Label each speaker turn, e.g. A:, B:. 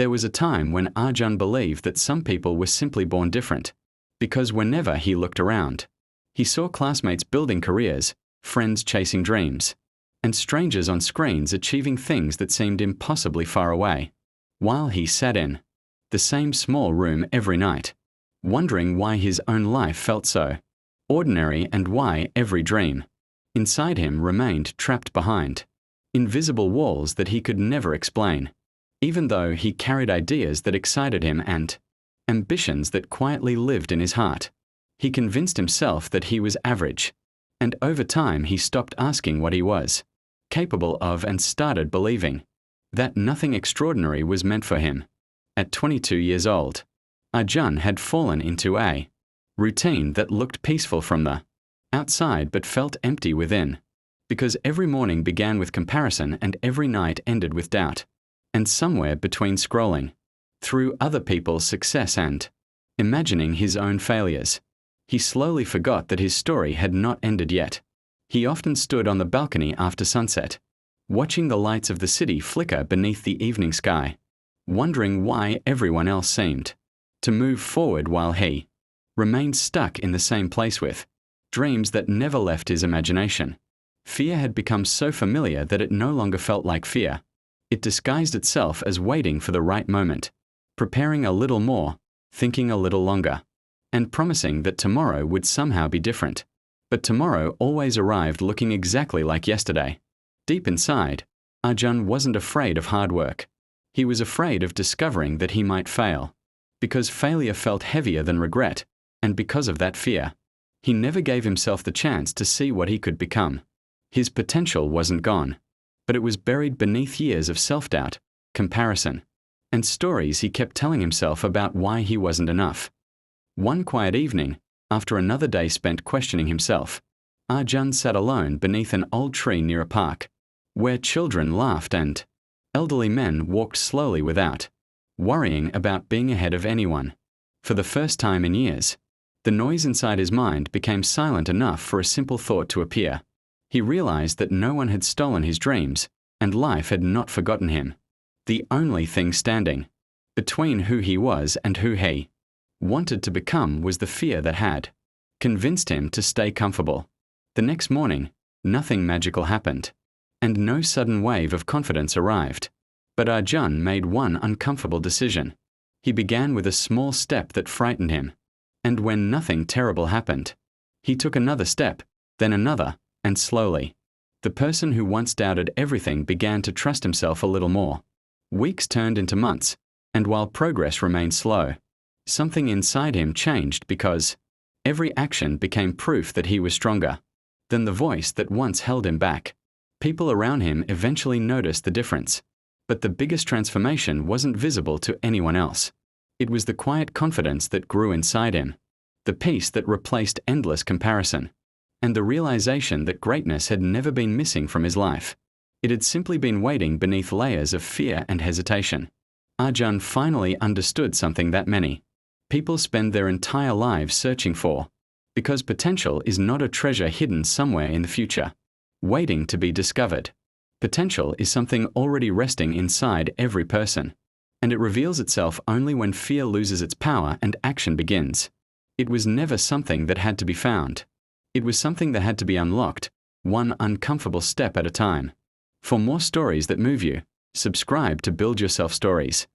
A: There was a time when Arjun believed that some people were simply born different, because whenever he looked around, he saw classmates building careers, friends chasing dreams, and strangers on screens achieving things that seemed impossibly far away, while he sat in the same small room every night, wondering why his own life felt so ordinary and why every dream inside him remained trapped behind invisible walls that he could never explain. Even though he carried ideas that excited him and ambitions that quietly lived in his heart, he convinced himself that he was average, and over time he stopped asking what he was capable of and started believing that nothing extraordinary was meant for him. At 22 years old, Arjun had fallen into a routine that looked peaceful from the outside but felt empty within, because every morning began with comparison and every night ended with doubt. And somewhere between scrolling through other people's success and imagining his own failures, he slowly forgot that his story had not ended yet. He often stood on the balcony after sunset, watching the lights of the city flicker beneath the evening sky, wondering why everyone else seemed to move forward while he remained stuck in the same place with dreams that never left his imagination. Fear had become so familiar that it no longer felt like fear. It disguised itself as waiting for the right moment, preparing a little more, thinking a little longer, and promising that tomorrow would somehow be different. But tomorrow always arrived looking exactly like yesterday. Deep inside, Arjun wasn't afraid of hard work. He was afraid of discovering that he might fail, because failure felt heavier than regret, and because of that fear, he never gave himself the chance to see what he could become. His potential wasn't gone, but it was buried beneath years of self-doubt, comparison, and stories he kept telling himself about why he wasn't enough. One quiet evening, after another day spent questioning himself, Arjun sat alone beneath an old tree near a park, where children laughed and elderly men walked slowly without worrying about being ahead of anyone. For the first time in years, the noise inside his mind became silent enough for a simple thought to appear. He realized that no one had stolen his dreams, and life had not forgotten him. The only thing standing between who he was and who he wanted to become was the fear that had convinced him to stay comfortable. The next morning, nothing magical happened, and no sudden wave of confidence arrived. But Arjun made one uncomfortable decision. He began with a small step that frightened him, and when nothing terrible happened, he took another step, then another, and slowly, the person who once doubted everything began to trust himself a little more. Weeks turned into months, and while progress remained slow, something inside him changed because every action became proof that he was stronger than the voice that once held him back. People around him eventually noticed the difference, but the biggest transformation wasn't visible to anyone else. It was the quiet confidence that grew inside him, the peace that replaced endless comparison, and the realization that greatness had never been missing from his life. It had simply been waiting beneath layers of fear and hesitation. Arjun finally understood something that many people spend their entire lives searching for, because potential is not a treasure hidden somewhere in the future, waiting to be discovered. Potential is something already resting inside every person, and it reveals itself only when fear loses its power and action begins. It was never something that had to be found. It was something that had to be unlocked, one uncomfortable step at a time. For more stories that move you, subscribe to Build Yourself Stories.